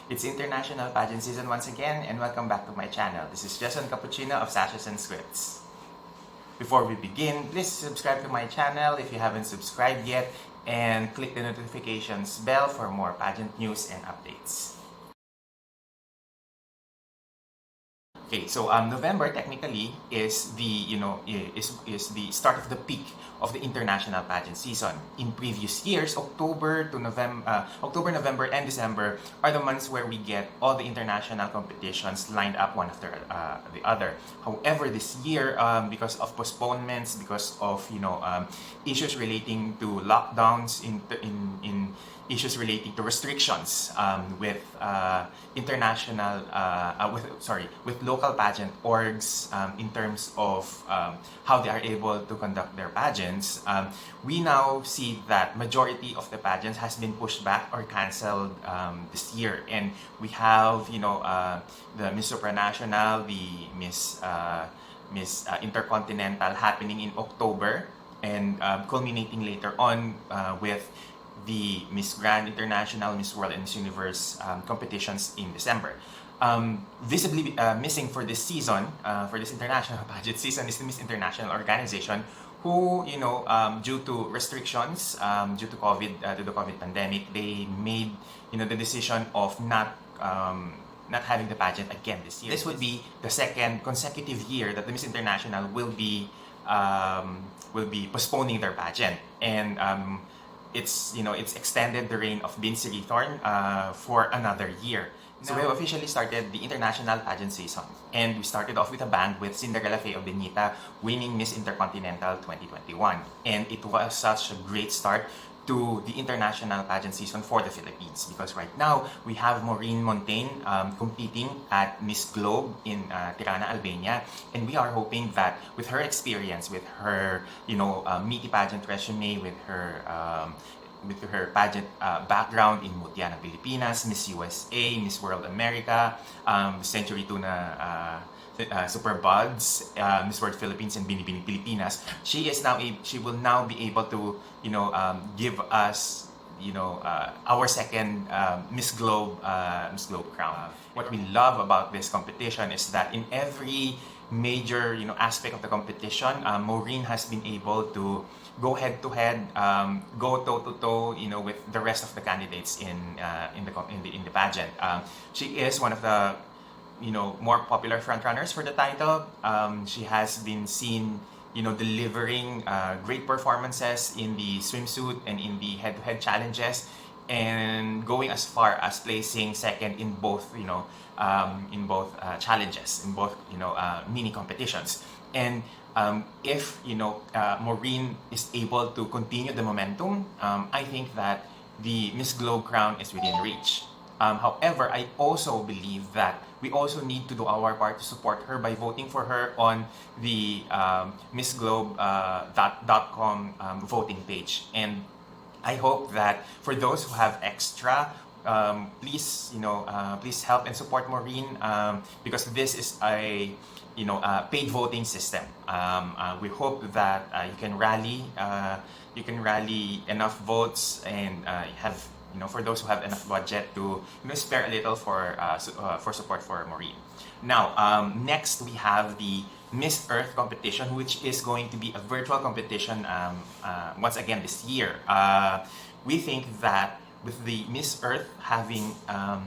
It's International Pageant Season once again, and welcome back to my channel. This is Jason Cappuccino of Sashes&Scripts. Before we begin, please subscribe to my channel if you haven't subscribed yet, and click the notifications bell for more pageant news and updates. Okay, so November technically is the is the start of the peak of the international pageant season. In previous years, October, November, and December are the months where we get all the international competitions lined up one after the other. However, this year, because of postponements, because of issues relating to lockdowns, in issues relating to restrictions with international with local pageant orgs in terms of how they are able to conduct their pageants, we now see that majority of the pageants has been pushed back or cancelled this year, and we have the Miss Supranational, the Miss Intercontinental happening in October, and culminating later on with the Miss Grand International, Miss World, and Miss Universe competitions in December. Visibly missing for this season, for this international pageant season, is the Miss International organization, who, due to restrictions, due to the COVID pandemic, they made, the decision of not having the pageant again this year. This would be the second consecutive year that the Miss International will be postponing their pageant, and it's extended the reign of Binsi Rithorn for another year. So we have officially started the international pageant season, and we started off with a bang with Cinderella Faye of Benita winning Miss Intercontinental 2021, and it was such a great start to the international pageant season for the Philippines, because right now we have Maureen Montagne competing at Miss Globe in Tirana, Albania, and we are hoping that with her experience, with her meaty pageant resume, with her pageant background in Mutya ng Filipinas, Miss USA, Miss World America, Century Tuna Super Buds, Miss World Philippines, and Binibining Pilipinas, she will now be able to give us our second Miss Globe crown. What we love about this competition is that in every major aspect of the competition, Maureen has been able to go head to head, go toe to toe, with the rest of the candidates in the pageant. She is one of the more popular frontrunners for the title. She has been seen delivering great performances in the swimsuit and in the head-to-head challenges, and going as far as placing second in both challenges, in both mini competitions. And if Maureen is able to continue the momentum, I think that the Miss Globe crown is within reach. However, I also believe that we also need to do our part to support her by voting for her on the MissGlobe.com voting page. And I hope that for those who have extra, please help and support Maureen, because this is a paid voting system. We hope that you can rally enough votes, and have for those who have enough budget to spare a little for support for Maureen. Now, next we have the Miss Earth competition, which is going to be a virtual competition once again this year. We think that with the Miss Earth having a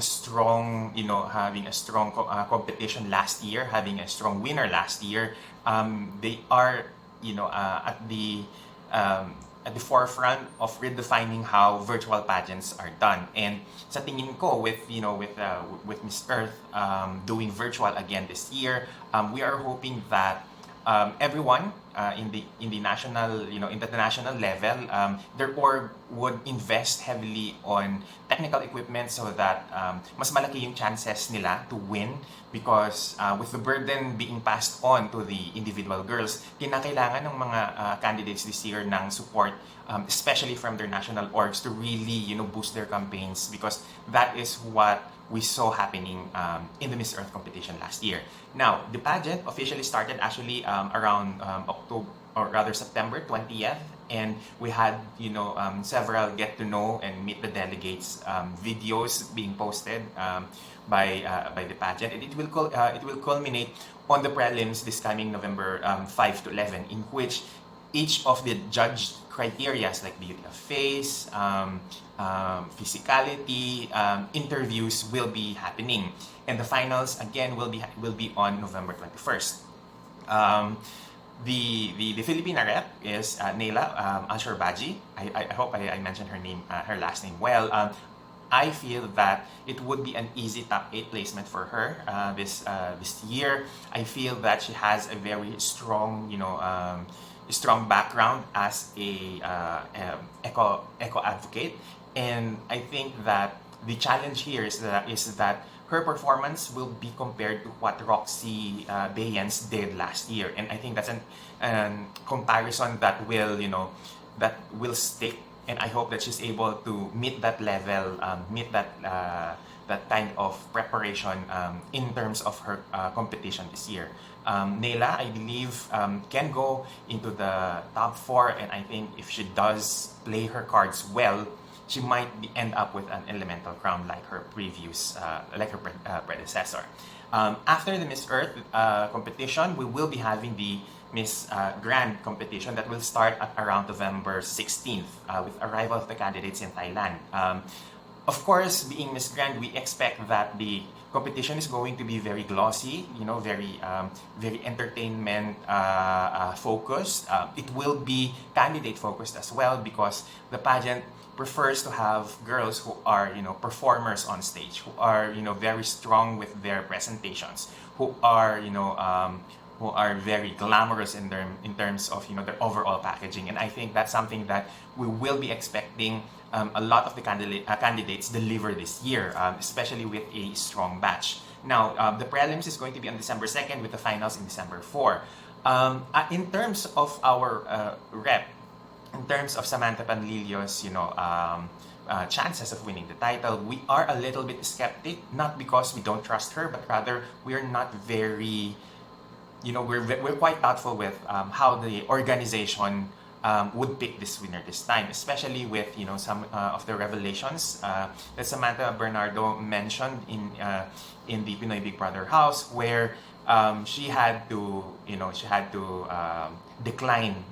strong competition last year, having a strong winner last year, they are at the forefront of redefining how virtual pageants are done. And sa tingin ko, with Miss Earth doing virtual again this year, we are hoping that everyone in the national level, their org would invest heavily on technical equipment so that mas malaki yung chances nila to win, because with the burden being passed on to the individual girls, kinakailangan ng mga candidates this year ng support, especially from their national orgs, to really boost their campaigns, because that is what we saw happening in the Miss Earth competition last year. Now, the pageant officially started actually around September 20th, And we had, several get to know and meet the delegates videos being posted by the pageant, and it will culminate on the prelims this coming November 5 to 11, in which each of the judged criterias like beauty of face, physicality, interviews will be happening, and the finals again will be on November 21st. The Filipina rep is Naela Alshorbaji. I hope I mentioned her name, her last name well. I feel that it would be an easy top 8 placement for her this year. I feel that she has a very strong, strong background as a eco advocate, and I think that the challenge here is that her performance will be compared to what Roxy Bayans did last year, and I think that's an comparison that will stick. And I hope that she's able to meet that level, meet that kind of preparation in terms of her competition this year. Naela, I believe, can go into the top 4, and I think if she does play her cards well, she might end up with an elemental crown like her predecessor. After the Miss Earth competition, we will be having the Miss Grand competition that will start at around November 16th with arrival of the candidates in Thailand. Of course, being Miss Grand, we expect that the competition is going to be very glossy, very entertainment focused. It will be candidate focused as well, because the pageant prefers to have girls who are performers on stage, who are very strong with their presentations, who are very glamorous in terms of their overall packaging. And I think that's something that we will be expecting a lot of the candidates deliver this year, especially with a strong batch. Now, the prelims is going to be on December 2nd with the finals in December 4. In terms of our rep, in terms of Samantha Panlilio's chances of winning the title, we are a little bit skeptic, not because we don't trust her, but rather we are not very we're quite doubtful with how the organization would pick this winner this time, especially with some of the revelations that Samantha Bernardo mentioned in the Pinoy Big Brother house, where she had to decline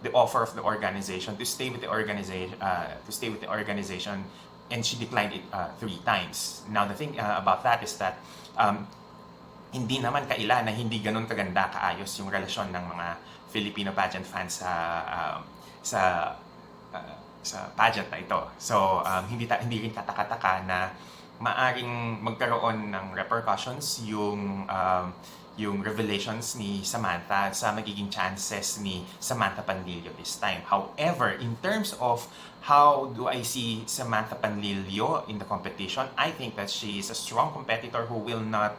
the offer of the organization to stay with the organization, and she declined it 3 times. Now the thing about that is that hindi naman kaila na hindi ganun kaganda kaayos yung relasyon ng mga Filipino pageant fans sa pageant na ito. So hindi rin kataka-taka na maaring magkaroon ng repercussions yung revelations ni Samantha sa magiging chances ni Samantha Panlilio this time. However, in terms of how do I see Samantha Panlilio in the competition, I think that she is a strong competitor who will not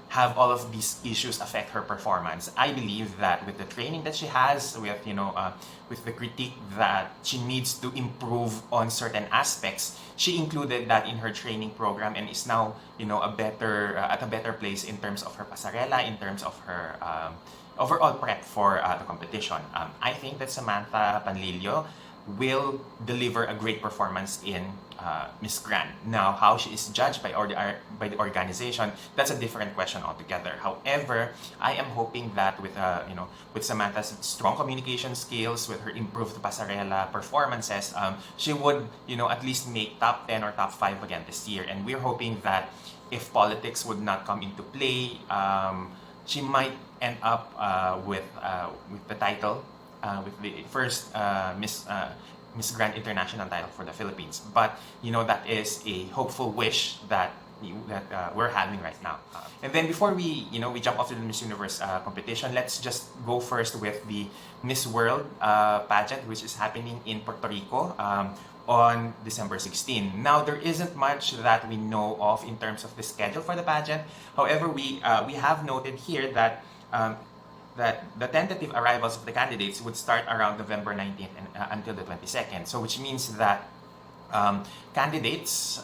have all of these issues affect her performance. I believe that with the training that she has, with the critique that she needs to improve on certain aspects, she included that in her training program and is now at a better place in terms of her pasarela, in terms of her overall prep for the competition. I think that Samantha Panlilio will deliver a great performance in Miss Grand. Now, how she is judged by the organization, that's a different question altogether. However, I am hoping that with Samantha's strong communication skills, with her improved pasarela performances, she would at least make top 10 or top 5 again this year. And we're hoping that if politics would not come into play, she might end up with the title, with the first Miss Grand International title for the Philippines. But that is a hopeful wish that we're having right now. And then before we jump off to the Miss Universe competition, let's just go first with the Miss World pageant, which is happening in Puerto Rico on December 16. Now, there isn't much that we know of in terms of the schedule for the pageant. However, we have noted here that the tentative arrivals of the candidates would start around November 19th and, until the 22nd. So which means that candidates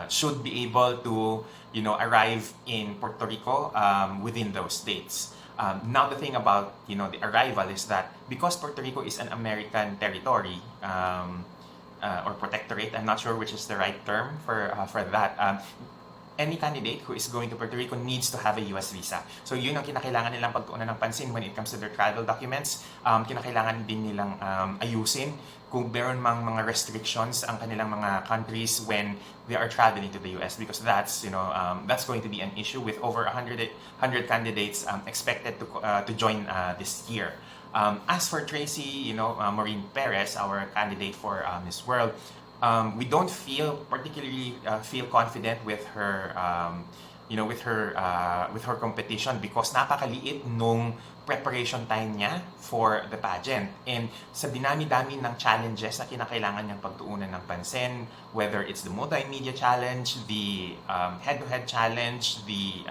should be able to arrive in Puerto Rico within those dates. Now the thing about the arrival is that because Puerto Rico is an American territory, or protectorate, I'm not sure which is the right term for that. Any candidate who is going to Puerto Rico needs to have a US visa. So yun ang kinakailangan nilang pagtuunan ng pansin when it comes to their travel documents. Kinakailangan din nilang ayusin kung meron mang mga restrictions ang kanilang mga countries when they are traveling to the US, because that's going to be an issue with over 100 candidates expected to join this year. As for Tracy, Maureen Perez, our candidate for Miss World, we don't particularly feel confident with her with her competition because napakaliit nung preparation time niya for the pageant. And sa dinami-dami ng challenges na kinakailangan niyang pagtuunan ng pansin, whether it's the multimedia challenge, the head-to-head challenge, the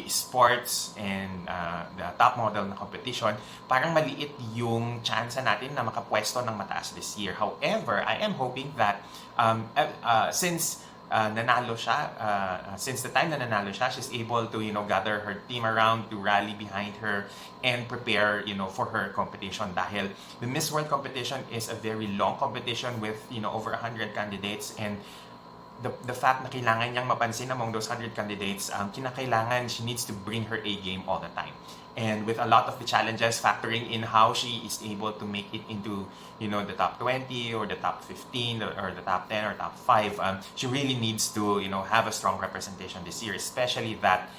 sports and the top model na competition, parang maliit yung chance natin na makapwesto ng mataas this year. However, I am hoping that since nanalo siya, since the time na nanalo siya, she's able to gather her team around to rally behind her and prepare for her competition, dahil the Miss World competition is a very long competition with over 100 candidates, and the fact na kailangan niyang mapansin among those 100 candidates, kinakailangan she needs to bring her A game all the time. And with a lot of the challenges factoring in how she is able to make it into the top 20 or the top 15 or the top 10 or top 5, she really needs to have a strong representation this year, especially that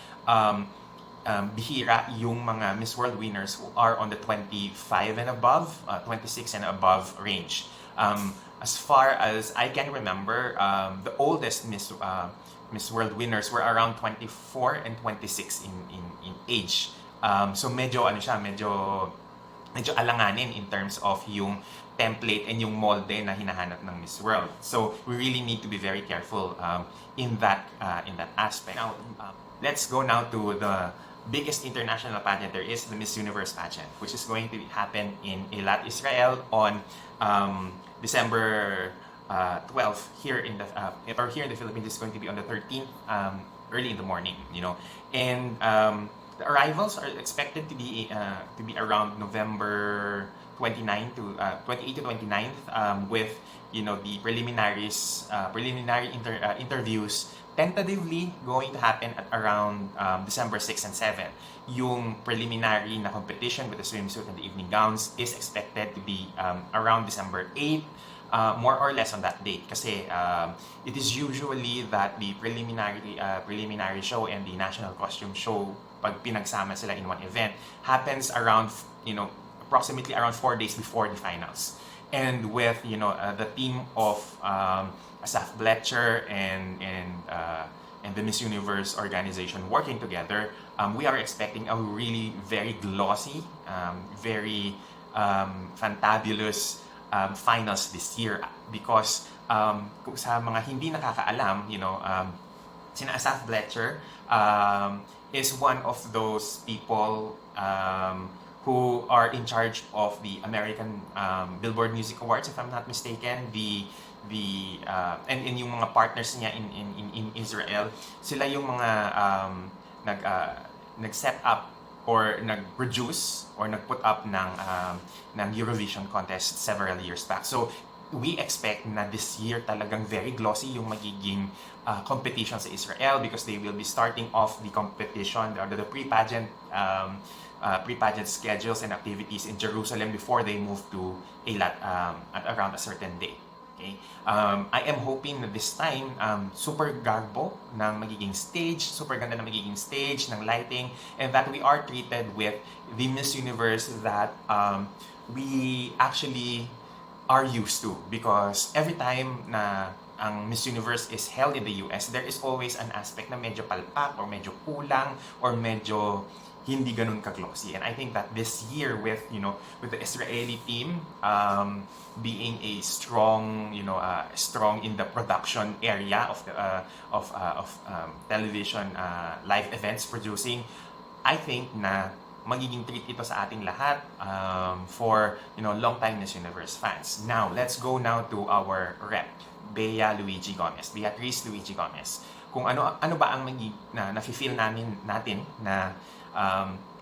bihira yung mga Miss World winners who are on the 25 and above, 26 and above range. As far as I can remember, the oldest Miss World winners were around 24 and 26 in age. So medyo alanganin in terms of yung template and yung molde na hinahanap ng Miss World. So we really need to be very careful in that aspect. Now, let's go now to the biggest international pageant there is, the Miss Universe pageant, which is going to happen in Eilat, Israel on December 12th here in the Philippines. Is going to be on the 13th, early in the morning, and the arrivals are expected to be around November 28 to 29th, with the preliminary interviews tentatively going to happen at around December 6 and 7. Yung preliminary na competition with the swimsuit and the evening gowns is expected to be around December 8, more or less on that date. Kasi it is usually that the preliminary show and the national costume show, pag pinagsama sila in one event, happens around approximately around 4 days before the finals. And with the team of Asaf Fletcher and the Miss Universe organization working together, we are expecting a really very glossy, very fantabulous finals this year, because sa mga hindi nakakaalam, sina Asaf Fletcher is one of those people who are in charge of the American Billboard Music Awards, if I'm not mistaken. And yung mga partners niya in Israel, sila yung mga nag-set up or nag-produce or nag-put up ng Eurovision contest several years back. So we expect na this year talagang very glossy yung magiging competition sa Israel, because they will be starting off the competition, the pre-pageant schedules and activities in Jerusalem before they move to Eilat at around a certain date. Okay? I am hoping na this time, super garbo ng magiging stage, super ganda ng magiging stage, ng lighting, and that we are treated with the Miss Universe that we actually are used to. Because every time na ang Miss Universe is held in the US, there is always an aspect na medyo palpak or medyo kulang or medyo hindi ganun ka-glossy. And I think that this year with the Israeli team being a strong strong in the production area of television live events producing, I think na magiging treat ito sa ating lahat for long-time Miss Universe fans. Now, let's go now to our rep, Beatrice Luigi Gomez. Kung ano ba ang na nafe-feel natin na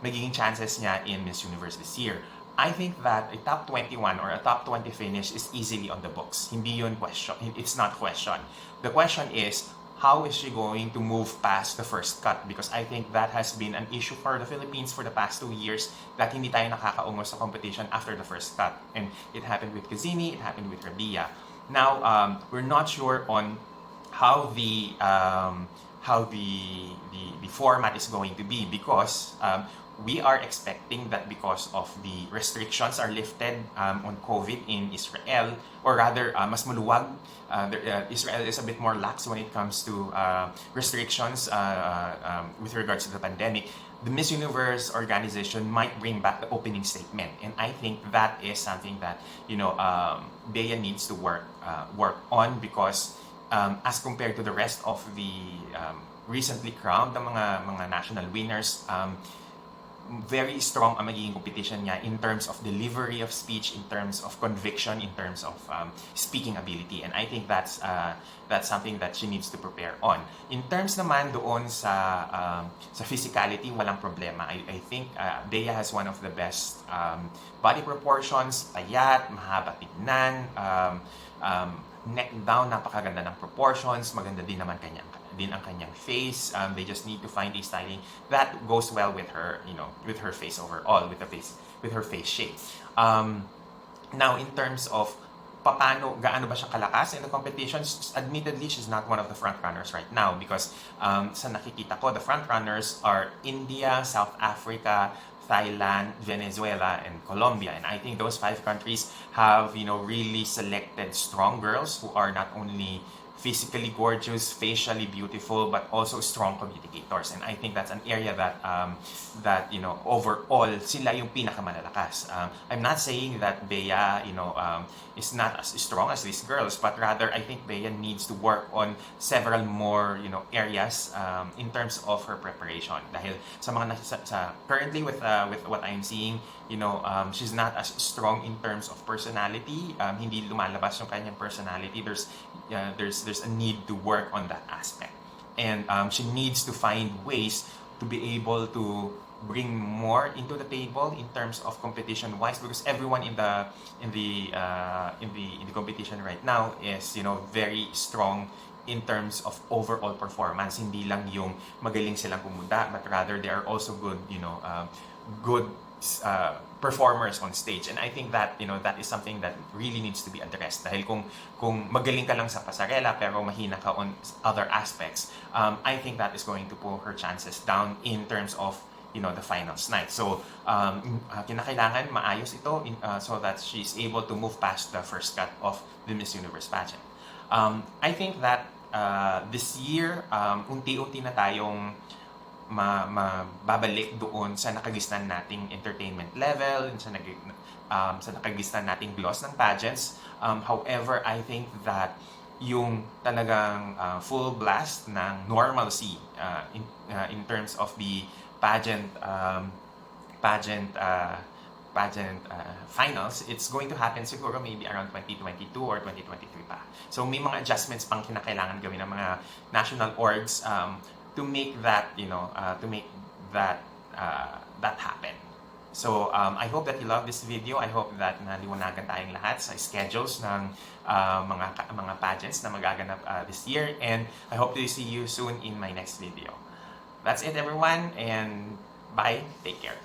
magiging chances niya in Miss Universe this year. I think that a top 21 or a top 20 finish is easily on the books. Hindi yun question. It's not question. The question is, how is she going to move past the first cut? Because I think that has been an issue for the Philippines for the past 2 years that hindi tayo nakakaungos sa competition after the first cut. And it happened with Kazini, it happened with Rabia. Now, we're not sure on how the format is going to be because we are expecting that because of the restrictions are lifted on COVID in Israel, or rather, mas maluwag. Israel is a bit more lax when it comes to restrictions with regards to the pandemic. The Miss Universe organization might bring back the opening statement, and I think that is something that Bea needs to work on because as compared to the rest of the recently crowned the mga national winners, very strong ang magiging competition niya in terms of delivery of speech, in terms of conviction, in terms of speaking ability. And I think that's something that she needs to prepare on. In terms naman doon sa physicality, walang problema. I think Bea has one of the best body proportions, payat, mahaba tignan, neck down, napakaganda ng proportions, maganda din naman ang kanyang face. They just need to find a styling that goes well with her, with her face overall, with her face shape. Now, in terms of gaano ba siya kalakas in the competitions, admittedly, she's not one of the front runners right now because sa nakikita ko, the front runners are India, South Africa, Thailand, Venezuela, and Colombia. And I think those 5 countries have, really selected strong girls who are not only physically gorgeous, facially beautiful, but also strong communicators. And I think that's an area that overall, sila yung pinakamalalakas. I'm not saying that Bea, is not as strong as these girls, but rather I think Bea needs to work on several more, areas in terms of her preparation. Dahil currently with what I'm seeing, she's not as strong in terms of personality. Hindi lumalabas yung kanyang personality. There's a need to work on that aspect, and she needs to find ways to be able to bring more into the table in terms of competition wise, because everyone in the competition right now is very strong in terms of overall performance. Hindi lang yung magaling silang pumunta, but rather they are also good good performers on stage. And I think that that is something that really needs to be addressed. Dahil kung magaling ka lang sa pasarela pero mahina ka on other aspects, I think that is going to pull her chances down in terms of the finals night. So kinakailangan maayos ito so that she's able to move past the first cut of the Miss Universe pageant. I think that this year unti-unti na tayong mababalik doon sa nakagisnan nating entertainment level, sa nakagisnan nating gloss ng pageants. However, I think that yung talagang full blast ng normalcy in terms of the pageant finals, it's going to happen siguro maybe around 2022 or 2023 pa. So may mga adjustments pang kinakailangan gawin ng mga national orgs to make that that happen. So I hope that you love this video. I hope that naliwanagan tayong lahat sa schedules ng mga pageants na magaganap this year, and I hope to see you soon in my next video. That's it, everyone, and bye. Take care.